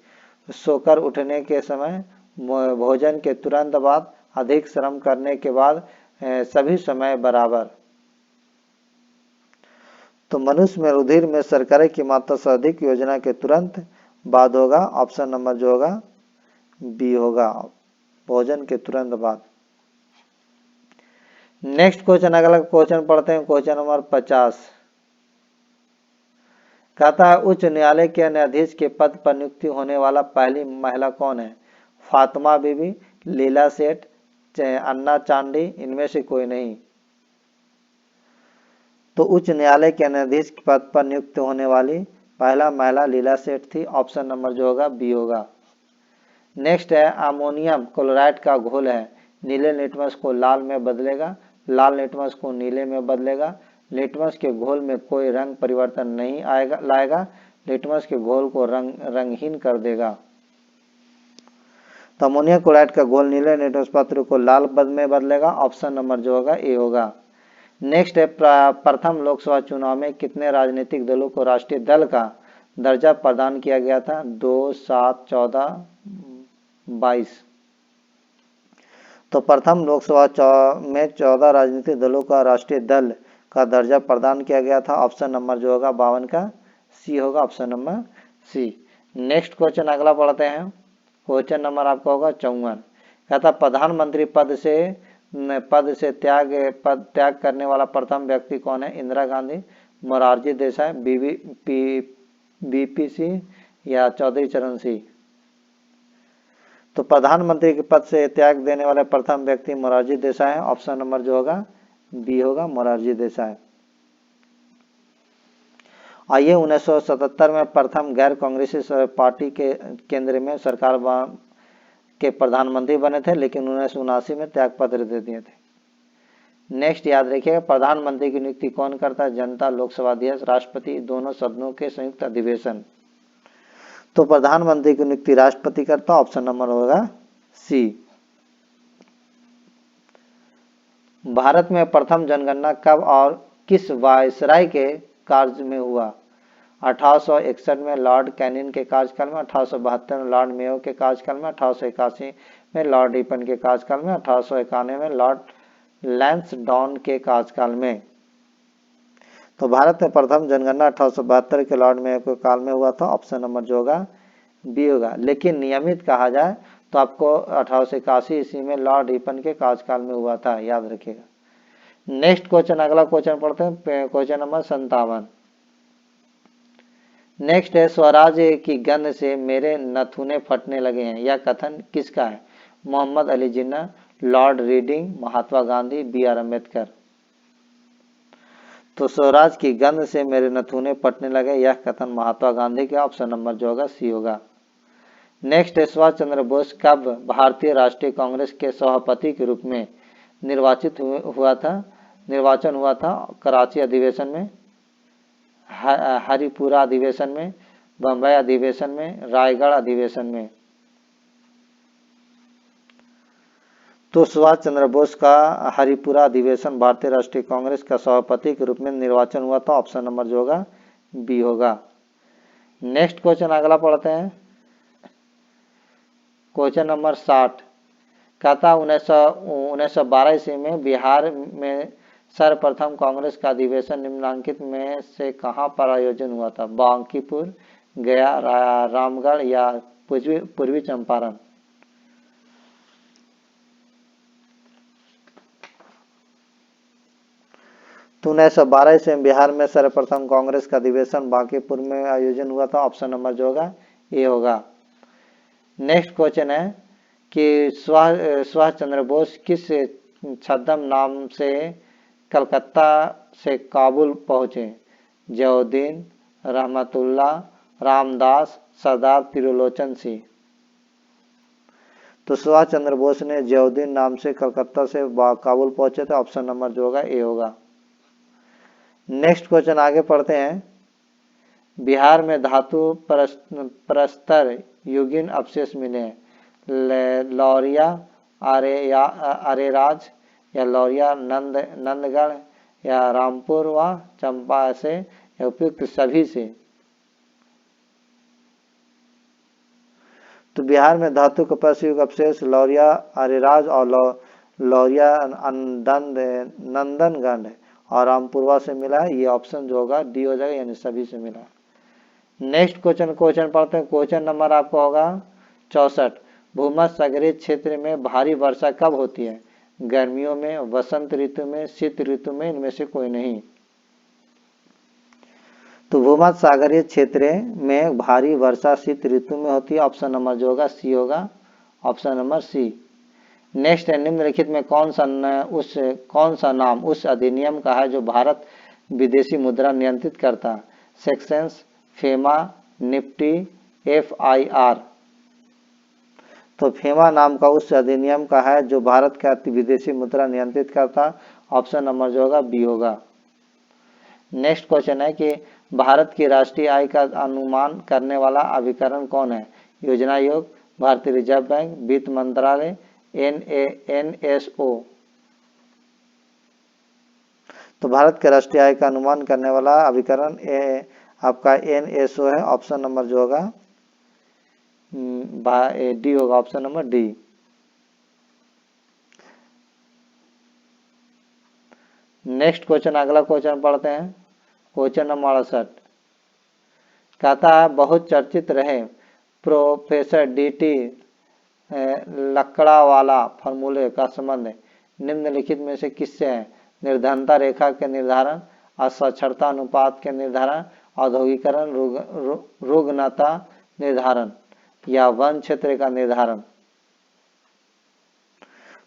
A: सोकर उठने के समय, भोजन के तुरंत बाद, अधिक श्रम करने के बाद, सभी समय बराबर? तो मनुष्य में रुधिर में शर्करा की मात्रा सर्वाधिक योजना के तुरंत बाद होगा। ऑप्शन नंबर जो होगा बी होगा, भोजन के तुरंत बाद। नेक्स्ट क्वेश्चन, अगला क्वेश्चन पढ़ते हैं। क्वेश्चन नंबर 50 कहता है उच्च न्यायालय के न्यायाधीश के पद पर नियुक्ति होने वाला पहली महिला कौन है? फातिमा बीबी, लीला सेठ, अन्ना चांडी, इनमें से कोई नहीं। तो उच्च न्यायालय के न्यायाधीश के पद पर नियुक्त होने वाली पहला महिला लीला सेठ थी। ऑप्शन नंबर जो होगा बी होगा। नेक्स्ट है अमोनियम क्लोराइड का घोल है, नीले लिटमस को लाल में बदलेगा, लाल लिटमस को नीले में बदलेगा, लिटमस के घोल में कोई रंग परिवर्तन नहीं लाएगा, लिटमस के घोल को रंगहीन कर देगा। तो अमोनियम क्लोराइड का घोल नीले लिटमस पत्र को लाल में बदलेगा। ऑप्शन नंबर जो होगा ए होगा। नेक्स्ट है प्रथम लोकसभा चुनाव में कितने राजनीतिक दलों को राष्ट्रीय दल का दर्जा प्रदान किया गया था? 2, 7, 14, 22? तो प्रथम लोकसभा में 14 राजनीतिक दलों का राष्ट्रीय दल का दर्जा प्रदान किया गया था। ऑप्शन नंबर जो होगा 52 का सी होगा, option number C. Next question अगला पढ़ते हैं। क्वेश्चन नंबर आपका होगा 54। कहता प्रधानमंत्री पद से त्याग करने वाला प्रथम व्यक्ति कौन है? इंदिरा गांधी, मोरारजी देसाई, बीपी सिंह या चौधरी चरण सिंह। तो प्रधानमंत्री के पद से त्याग देने वाले प्रथम व्यक्ति मोरारजी देसाई है। ऑप्शन नंबर जो होगा बी होगा, मोरारजी देसाई। आइए 1977 में प्रथम गैर कांग्रेसी पार्टी के केंद्र में सरकार के प्रधानमंत्री बने थे, लेकिन 1979 में त्यागपत्र दे दिए थे। नेक्स्ट याद रखिएगा, प्रधानमंत्री की नियुक्ति कौन करता है? जनता, लोकसभा अध्यक्ष, राष्ट्रपति, दोनों सदनों के संयुक्त अधिवेशन। तो प्रधानमंत्री की नियुक्ति राष्ट्रपति करता, ऑप्शन नंबर होगा सी। भारत में प्रथम जनगणना कब और किस वायसराय के कार्य में हुआ? 1861 में लॉर्ड कैनिंग के कार्यकाल में, 1872 में लॉर्ड मेयो के कार्यकाल में, 1881 में लॉर्ड रिपन के कार्यकाल में, 1891 में लॉर्ड लैंसडाउन के कार्यकाल में। तो भारत में प्रथम जनगणना 1872 के लॉर्ड मेयो के काल में हुआ था। ऑप्शन नंबर जो होगा बी होगा। लेकिन नियमित कहा जाए तो आपको 1881 ईस्वी में लॉर्ड रिपन के कार्यकाल में हुआ था, याद रखिएगा। नेक्स्ट क्वेश्चन अगला क्वेश्चन पढ़ते हैं, क्वेश्चन नंबर 57। नेक्स्ट है, स्वराज की गंध से मेरे नथुने फटने लगे हैं, यह कथन किसका है? Mohammad Ali Jinnah, Lord Reading, Mahatma Gandhi, B R Ambedkar. तो स्वराज की गंध से मेरे नथुने फटने लगे, यह कथन महात्मा गांधी का, ऑप्शन नंबर जो होगा सी होगा। नेक्स्ट है, सुभाष चंद्र बोस कब भारतीय राष्ट्रीय कांग्रेस के सभापति के रूप में निर्वाचन हुआ था? कराची अधिवेशन में, हरिपुरा अधिवेशन में, बम्बई अधिवेशन में, रायगढ़ अधिवेशन में। तो सुभाष चंद्र बोस का हरिपुरा अधिवेशन भारतीय राष्ट्रीय कांग्रेस का सभापति के रूप में निर्वाचन हुआ था। ऑप्शन नंबर जो होगा बी होगा। नेक्स्ट क्वेश्चन अगला पढ़ते हैं, क्वेश्चन नंबर 60। कहता 1912 ईस्वी में बिहार में सर्वप्रथम कांग्रेस का अधिवेशन निम्नलिखित में से कहां पर आयोजन हुआ था? बांकीपुर, गया, रामगढ़ या पूर्वी चंपारण। तो 1912 ईस्वी में बिहार में सर्वप्रथम कांग्रेस का अधिवेशन बांकीपुर में आयोजन हुआ था। ऑप्शन नंबर जो होगा ए होगा। नेक्स्ट क्वेश्चन है कि सुभाष चंद्र बोस किस छद्म नाम से कलकत्ता से काबुल पहुंचे? जयोद्दीन, रहमतुल्लाह, रामदास, सरदार त्रिलोचन सिंह। तो सुभाष चंद्र बोस ने जयोद्दीन नाम से कलकत्ता से काबुल पहुंचे थे। ऑप्शन नंबर जो होगा ए होगा। नेक्स्ट क्वेश्चन आगे पढ़ते हैं, बिहार में धातु प्रस्तर युगीन अवशेष मिले हैं, लौरिया, अरेराज या लौरिया नंदगढ़ या रामपुर व चंपा से या उपयुक्त सभी से। तो बिहार में धातु कपास युग अवशेष लौरिया, अरेराज और लौरिया नंदनगढ़ और रामपुरवा से मिला है। ये ऑप्शन जो होगा डी हो जाएगा, यानी सभी से मिला। नेक्स्ट क्वेश्चन पढ़ते हैं, क्वेश्चन नंबर आपका होगा 64। भूमध्यसागरीय क्षेत्र में भारी वर्षा कब होती है? गर्मियों में, वसंत ऋतु में, शीत ऋतु में, इनमें से कोई नहीं। तो भूमध्यसागरीय क्षेत्र में भारी वर्षा शीत ऋतु में होती है। ऑप्शन नंबर जो होगा सी होगा, ऑप्शन नंबर सी। नेक्स्ट है, निम्नलिखित में कौन सा नाम उस अधिनियम का है जो भारत विदेशी मुद्रा नियंत्रित करता है? Sections, FEMA, Nifty, FIR। तो फेमा नाम का उस अधिनियम का है जो भारत का विदेशी मुद्रा नियंत्रित करता। ऑप्शन नंबर जो होगा बी होगा। नेक्स्ट क्वेश्चन है कि भारत की राष्ट्रीय आय का अनुमान करने वाला अभिकरण कौन है? योजना आयोग, भारतीय रिजर्व बैंक, वित्त मंत्रालय, NSO। तो भारत के राष्ट्रीय आय का अनुमान करने वाला अभिकरण आपका NSO है। ऑप्शन नंबर जो होगा डी होगा, option number D. Next question, अगला क्वेश्चन पढ़ते हैं। क्वेश्चन नंबर 68 कहता है बहुत चर्चित रहे प्रोफेसर डी.टी. लकड़ावाला फार्मूले का संबंध निम्नलिखित में से किससे है? निर्धनता रेखा के निर्धारण, असाक्षरता अनुपात के निर्धारण, औद्योगिकरण, रुग्णता निर्धारण या वन क्षेत्र का निर्धारण।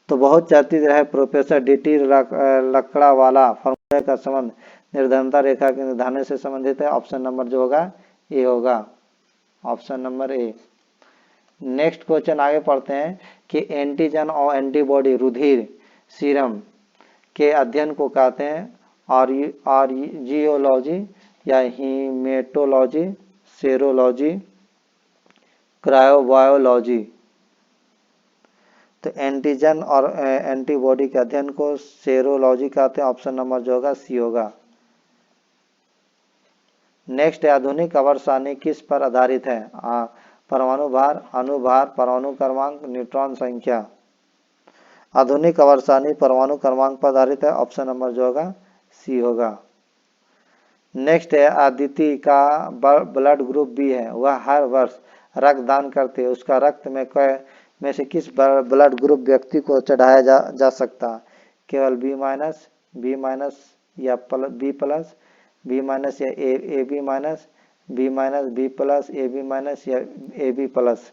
A: तो बहुत चर्चित रहे प्रोफेसर डी.टी. लकड़ावाला फार्मूले का संबंध निर्धनता रेखा के निर्धारण से संबंधित है। ऑप्शन नंबर जो होगा ए होगा, option number A. Next question आगे पढ़ते हैं कि एंटीजन और एंटीबॉडी रुधिर सीरम के अध्ययन को कहते हैं आर्जियोलॉजी या हीमेटोलॉजी, सेरोलॉजी, क्रायोबायोलॉजी। तो एंटीजन और एंटीबॉडी के अध्ययन को सेरोलॉजी कहते हैं। ऑप्शन नंबर जो होगा सी होगा। नेक्स्ट है आधुनिक आवर्त सारणी किस पर आधारित है? परमाणु भार, अणुभार, परमाणु क्रमांक, न्यूट्रॉन संख्या। आधुनिक आवर्त सारणी परमाणु क्रमांक पर आधारित है। ऑप्शन नंबर जो होगा सी होगा। नेक्स्ट है अदिति का ब्लड ग्रुप बी है, वह हर वर्ष रक्तदान करते हैं, उसका रक्त में से किस ब्लड ग्रुप व्यक्ति को चढ़ाया जा सकता? केवल बी माइनस, बी माइनस या बी प्लस, बी माइनस या A B minus, B minus, B plus, A B minus या ए बी प्लस।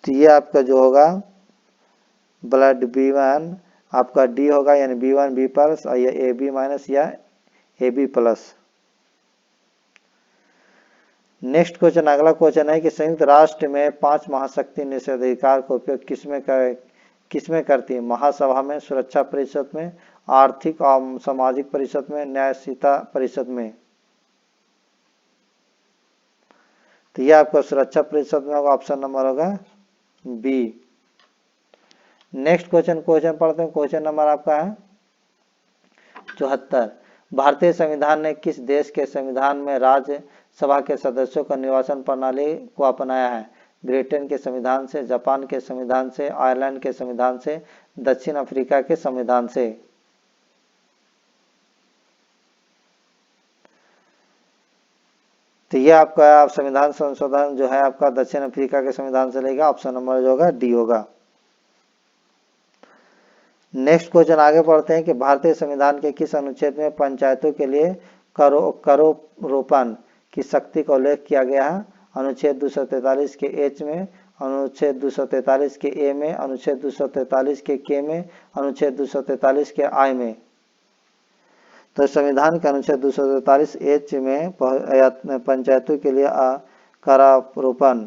A: तो ये आपका जो होगा ब्लड B1 आपका डी होगा, यानी B1 बी प्लस और या ए बी माइनस या A B plus. Next question, अगला क्वेश्चन है कि संयुक्त राष्ट्र में 5 महाशक्ति निषेधाधिकार का उपयोग किसमें करती है? महासभा में, सुरक्षा परिषद में, आर्थिक और सामाजिक परिषद में, न्यायशीलता परिषद में। तो यह आपका सुरक्षा परिषद में होगा। ऑप्शन नंबर होगा बी। नेक्स्ट क्वेश्चन पढ़ते हैं। क्वेश्चन नंबर आपका है 74। भारतीय संविधान ने किस देश के संविधान में राज्य सभा के सदस्यों का निर्वाचन प्रणाली को अपनाया है? ब्रिटेन के संविधान से, जापान के संविधान से, आयरलैंड के संविधान से, दक्षिण अफ्रीका के संविधान से। तो ये आपका संविधान संशोधन जो है आपका दक्षिण अफ्रीका के संविधान से लेगा। ऑप्शन नंबर जो होगा डी होगा। नेक्स्ट क्वेश्चन आगे पढ़ते हैं कि भारतीय संविधान के किस अनुच्छेद में पंचायतों के लिए करोपरोपण की शक्ति का उल्लेख किया गया है? अनुच्छेद 243 के एच में, अनुच्छेद 243 के ए में, अनुच्छेद 243 के के में, अनुच्छेद 243 के आई में। तो संविधान के अनुच्छेद 243 एच में पंचायतों के लिए करारोपण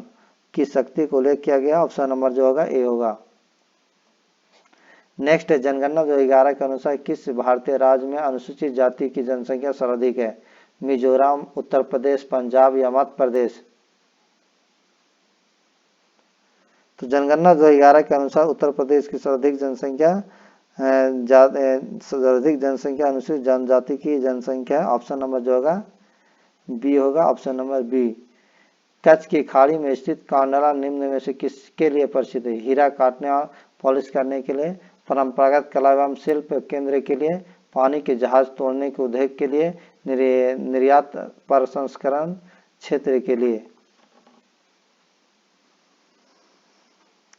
A: की शक्ति को उल्लेख किया गया। ऑप्शन नंबर जो होगा ए होगा। नेक्स्ट है जनगणना 2011 के अनुसार किस भारतीय राज्य में अनुसूचित जाति की जनसंख्या सर्वाधिक है? मिजोरम, उत्तर प्रदेश, पंजाब या मध्य प्रदेश। तो जनगणना 2011 के अनुसार उत्तर प्रदेश की सर्वाधिक जनसंख्या अनुसूचित जनजाति की जनसंख्या। ऑप्शन नंबर जो होगा बी होगा। Option number B. कच्छ की खाड़ी में स्थित कांडला निम्न में से किसके लिए प्रसिद्ध है? हीरा काटने और पॉलिश करने के लिए, परंपरागत कला एवं शिल्प केंद्र के लिए, पानी के जहाज तोड़ने के उद्योग के लिए, निर्यात प्रसंस्करण क्षेत्र के लिए।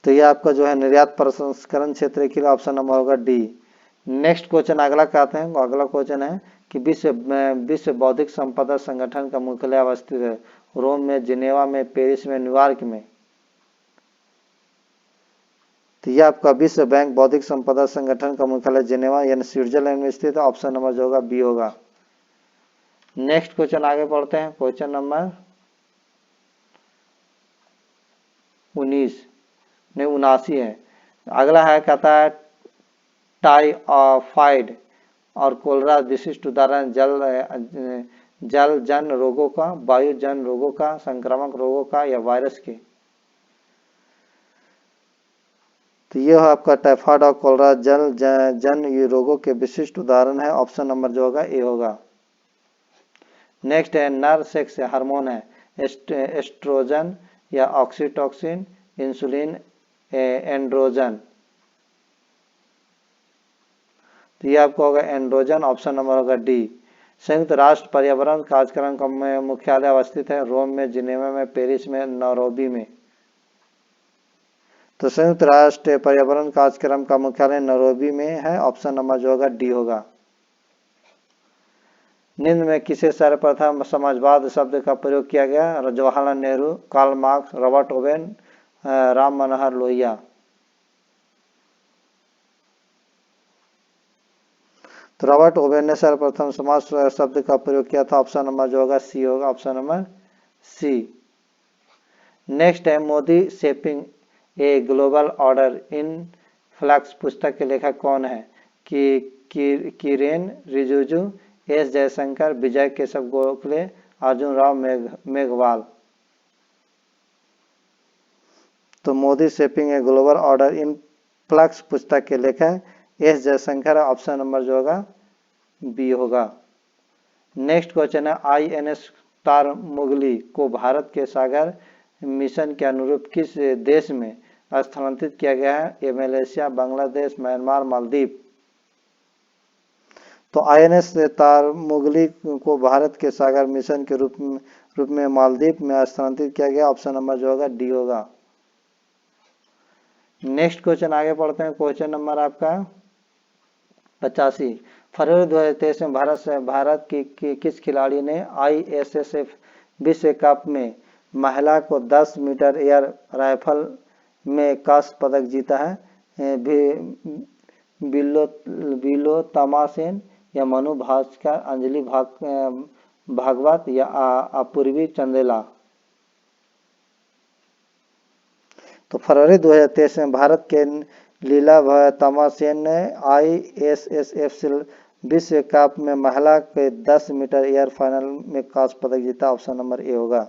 A: तो ये आपका जो है निर्यात प्रसंस्करण क्षेत्र के लिए ऑप्शन नंबर होगा डी। नेक्स्ट क्वेश्चन अगला कहते हैं। अगला क्वेश्चन है कि विश्व बौद्धिक संपदा संगठन का मुख्यालय अवस्थित है? रोम में, जिनेवा में, पेरिस में, न्यूयॉर्क में। तो यह आपका विश्व बैंक बौद्धिक संपदा संगठन का मुख्यालय जिनेवा यानी स्विट्जरलैंड में स्थित है। ऑप्शन नंबर जो होगा बी होगा। नेक्स्ट क्वेश्चन आगे पढ़ते हैं। क्वेश्चन नंबर 79 है। अगला है कहता है टाइफाइड और कोलेरा विशिष्ट उदाहरण जल जन रोगों का, वायु जन रोगों का, संक्रामक रोगों का या वायरस के। तो यह आपका टाइफाइड और कोलेरा जल जन रोगों के विशिष्ट उदाहरण है। ऑप्शन नंबर जो होगा ए होगा। नेक्स्ट है नर सेक्स हार्मोन है एस्ट्रोजन या ऑक्सीटोसिन, इंसुलिन, एंड्रोजन। तो ये आपको होगा एंड्रोजन, ऑप्शन नंबर होगा डी। संयुक्त राष्ट्र पर्यावरण कार्यक्रम का मुख्यालय अवस्थित है रोम में, जिनेवा में, पेरिस में, नैरोबी में। तो संयुक्त राष्ट्र पर्यावरण कार्यक्रम का मुख्यालय नैरोबी में है, ऑप्शन नंबर जो होगा डी होगा। निम्न में किसे सर्वप्रथम समाजवाद शब्द का प्रयोग किया गया? Jawaharlal Nehru, Karl Marx, Robert Owen, Ram Manohar Lohia. तो रॉबर्ट ओवेन ने सर्वप्रथम समाज शब्द का प्रयोग किया था, ऑप्शन नंबर जो होगा सी होगा, ऑप्शन नंबर सी। नेक्स्ट है Modi shaping a global order in flux पुस्तक के लेखक कौन है? किरेन रिजिजू, एस जयशंकर, विजय केशव गोखले, अर्जुन राव मेघवाल। तो Modi shaping a global order in flux पुस्तक के लेखक एस जयशंकर, ऑप्शन नंबर जो होगा बी होगा। नेक्स्ट क्वेश्चन है INS तारमुगली को भारत के सागर मिशन के अनुरूप किस देश में स्थानांतरित किया गया है? ये मलेशिया, बांग्लादेश, म्यांमार, मालदीव। तो INS तारमुगली को भारत के सागर मिशन के रूप में मालदीव में स्थानांतरित किया गया, ऑप्शन नंबर जो होगा डी होगा। नेक्स्ट क्वेश्चन आगे पढ़ते हैं। क्वेश्चन नंबर आपका 85। फरवरी 2023 में भारत की किस खिलाड़ी ने ISSF विश्व कप में महिला को 10 मीटर एयर राइफल में कांस्य पदक जीता है? बिलो तमासेन या मनु भास्कर, अंजलि भागवत या अपूर्वी चंदेला। तो फरवरी 2023 में भारत के लीला तमासेन ने ISSF विश्व कप में महिला के 10 मीटर एयर फाइनल में कांस्य पदक जीता, ऑप्शन नंबर ए होगा।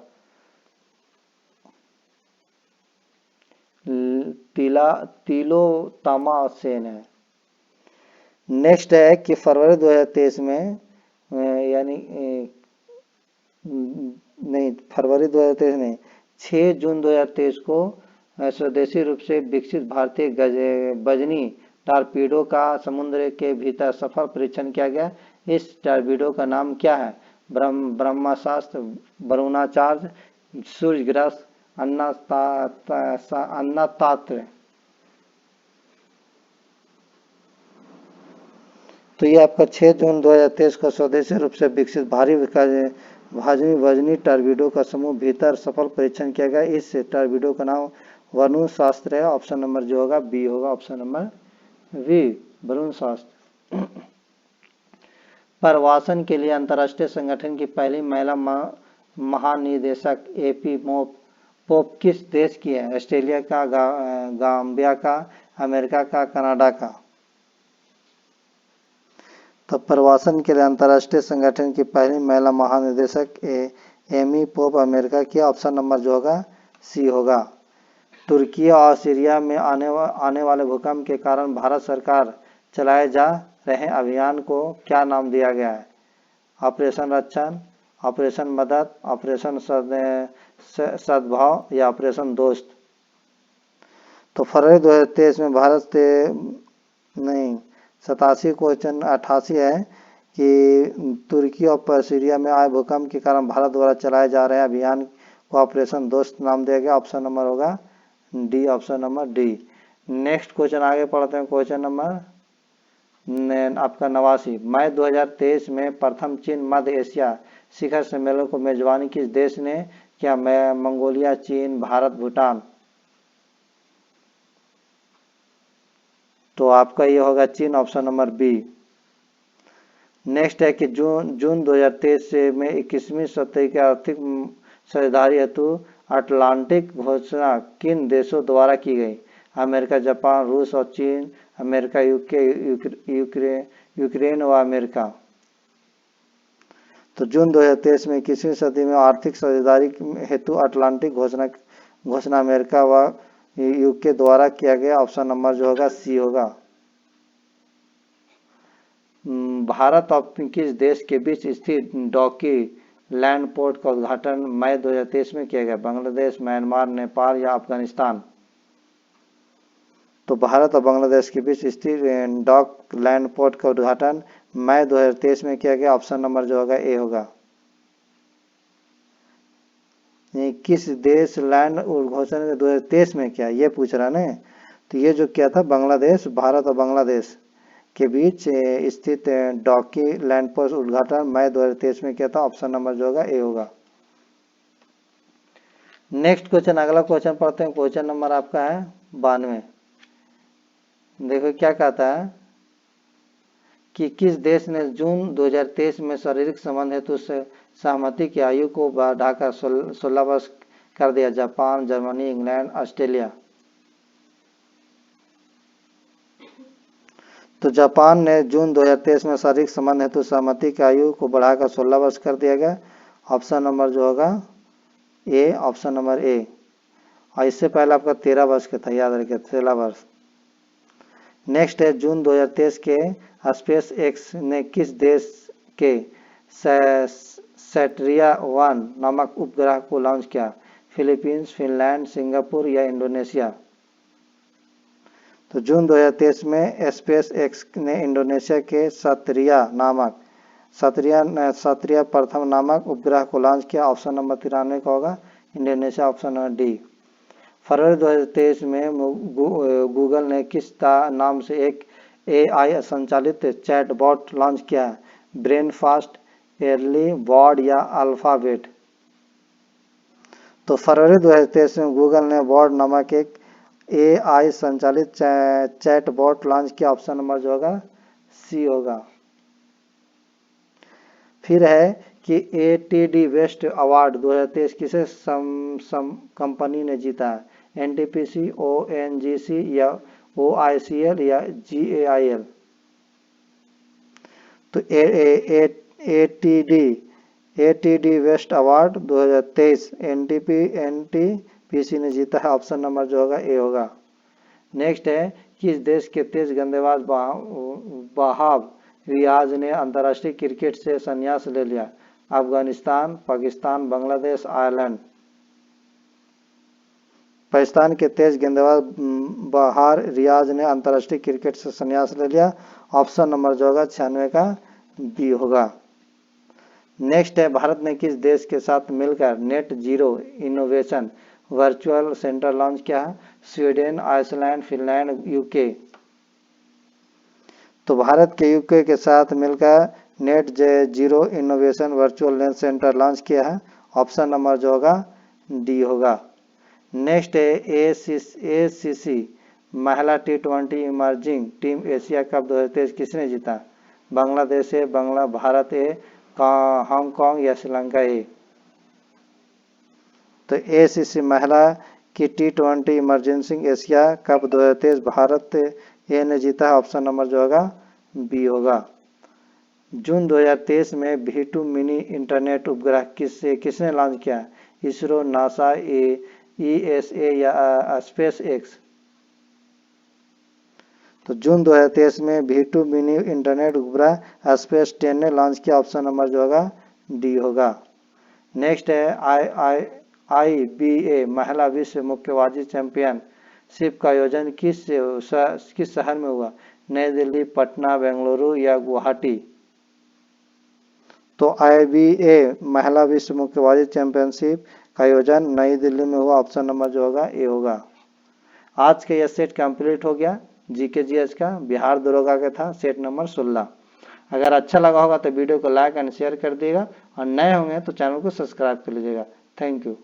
A: तिलो तमासेन है। नेक्स्ट है कि फरवरी 2023 में यानी नहीं, फरवरी 2023 नहीं, 6 जून 2023 को स्वदेशी रूप से विकसित भारतीय बजनी टारपीडो का समुद्र के भीतर सफल परीक्षण किया गया। इस टारपीडो का नाम क्या है? ब्रह्मास्त्र, वरुणाचार्य, सूर्यग्रस्त, अन्नतात्र। तो ये आपका 6 जून 2023 को स्वदेशी रूप से विकसित भारी वजनी टारपीडो का समूह भीतर सफल परीक्षण किया गया। इस टारपीडो का नाम वरुण शास्त्र है, ऑप्शन नंबर जो होगा बी होगा, ऑप्शन नंबर बी वरुण शास्त्र। प्रवासन के लिए अंतर्राष्ट्रीय संगठन की पहली महिला महानिदेशक AP पोप किस देश की है? ऑस्ट्रेलिया का, गाम्बिया का, अमेरिका का, कनाडा का। तो प्रवासन के लिए अंतर्राष्ट्रीय संगठन की पहली महिला महानिदेशक एमी पोप अमेरिका की, ऑप्शन नंबर जो होगा सी होगा। तुर्की और सीरिया में आने वाले भूकंप के कारण भारत सरकार चलाए जा रहे अभियान को क्या नाम दिया गया है? ऑपरेशन रक्षण, ऑपरेशन मदद, ऑपरेशन सद्भाव या ऑपरेशन दोस्त। तो फरवरी 2023 में भारत से नहीं 87 क्वेश्चन 88 है कि तुर्की और सीरिया में आए भूकंप के कारण भारत द्वारा चलाए जा रहे अभियान को ऑपरेशन दोस्त नाम दिया गया, ऑप्शन नंबर होगा D, option number D. Next question आगे पढ़ते हैं। क्वेश्चन नंबर आपका 89। मई 2023 में प्रथम चीन मध्य एशिया शिखर सम्मेलन को मेजबानी किस देश ने किया? मंगोलिया, चीन, भारत, भूटान। तो आपका ये होगा चीन, ऑप्शन नंबर बी। नेक्स्ट है कि जून 2023 में 21वीं सदी के आर्थिक साझेदारी हेतु अटलांटिक घोषणा किन देशों द्वारा की गई? अमेरिका, जापान, रूस और चीन, अमेरिका, यूक्रेन व अमेरिका। तो जून 2023 में 21वीं सदी में आर्थिक साझेदारी हेतु अटलांटिक घोषणा अमेरिका व यूके द्वारा किया गया, ऑप्शन नंबर जो होगा सी होगा। भारत और किस देश के बीच स्थित डॉकी लैंड पोर्ट का उद्घाटन मई 2023 में किया गया? बांग्लादेश, म्यांमार, नेपाल या अफगानिस्तान। तो भारत और बांग्लादेश के बीच स्थित डॉक लैंड पोर्ट का उद्घाटन मई 2023 में किया गया। ऑप्शन नंबर जो होगा ए होगा। किस देश लैंड घोषणा 2023 में किया, ये पूछ रहा ना। तो ये जो किया था बांग्लादेश, भारत और बांग्लादेश के बीच स्थित डॉकी लैंड पोर्ट उद्घाटन मई 2023 में किया था। ऑप्शन नंबर जो होगा ए होगा। नेक्स्ट क्वेश्चन, अगला क्वेश्चन पढ़ते हैं। क्वेश्चन नंबर आपका है 92। देखो क्या कहता है कि किस देश ने जून 2023 में शारीरिक संबंध हेतु सहमति की आयु को बढ़ाकर 16 वर्ष कर दिया? Japan, Germany, England, Australia. तो जापान ने जून 2023 में शारीरिक संबंध हेतु सहमति की आयु को बढ़ाकर 16 वर्ष कर दिया गया। ऑप्शन नंबर जो होगा ए, ऑप्शन नंबर ए। और इससे पहले आपका 13 वर्ष का था, याद रखिए 13 वर्ष। नेक्स्ट है, जून 2023 के स्पेस एक्स ने किस देश के सैटरिया-1 नामक उपग्रह को लॉन्च किया? फिलीपींस, फिनलैंड, सिंगापुर या इंडोनेशिया। तो जून 2023 में स्पेस एक्स ने इंडोनेशिया के सत्रिया प्रथम नामक उपग्रह को लॉन्च किया। ऑप्शन नंबर 93 का होगा इंडोनेशिया, ऑप्शन नंबर डी। फरवरी 2023 में गूगल ने किस नाम से एक AI संचालित चैटबॉट लॉन्च किया? ब्रेनफास्ट, एयरली, बॉड या अल्फाबेट। तो फरवरी 2023 में गूगल ने बॉड नामक एक AI संचालित चैटबॉट लॉन्च किया। ऑप्शन नंबर जो होगा सी होगा। फिर है कि ATD वेस्ट अवार्ड 2023 किसे कंपनी ने जीता है? NTPC, ONGC या OICL या GAIL। तो ATD वेस्ट अवार्ड 2023 NTPC ने जीता है। ऑप्शन नंबर जो होगा ए होगा। नेक्स्ट है, किस देश के तेज गेंदबाज वहाब रियाज ने अंतर्राष्ट्रीय क्रिकेट से संन्यास ले लिया? अफगानिस्तान, पाकिस्तान, बांग्लादेश, आयरलैंड। पाकिस्तान के तेज गेंदबाज बहार रियाज ने अंतर्राष्ट्रीय क्रिकेट से संन्यास ले लिया। ऑप्शन नंबर जो होगा 96 का बी होगा। नेक्स्ट है, भारत ने किस देश के साथ मिलकर net zero innovation virtual centre launch किया है? Sweden, Iceland, Finland, UK. तो भारत के यूके के साथ मिलकर net zero innovation virtual centre launch किया है। ऑप्शन नंबर जो होगा डी होगा। नेक्स्ट है, ACC महिला T20 emerging team Asia cup 2023 किसने जीता? बांग्लादेश है, भारत है, हांगकांग या श्रीलंका है। तो ACC महिला की T20 emerging Asia cup 2023 Bharat A ने जीता है। ऑप्शन नंबर जो होगा बी होगा। जून 2023 में V2 मिनी इंटरनेट उपग्रह किसने लॉन्च किया? इसरो, नासा, ESA या स्पेस एक्स। तो जून 2023 में V2 मिनी इंटरनेट उपग्रह स्पेस 10 ने लॉन्च किया। ऑप्शन नंबर जो होगा डी होगा। नेक्स्ट है, IBA महिला विश्व मुक्केबाजी चैंपियनशिप का आयोजन किस शहर में हुआ? नई दिल्ली, पटना, बेंगलुरु या गुवाहाटी। तो IBA महिला विश्व मुक्केबाजी चैंपियनशिप का आयोजन नई दिल्ली में हुआ। ऑप्शन नंबर जो होगा ए होगा। आज का यह सेट कंप्लीट हो गया GK GH का, बिहार दरोगा का था सेट नंबर 16। अगर अच्छा लगा होगा तो वीडियो को लाइक एंड शेयर कर दिएगा और नए होंगे तो चैनल को सब्सक्राइब कर लीजिएगा। Thank you.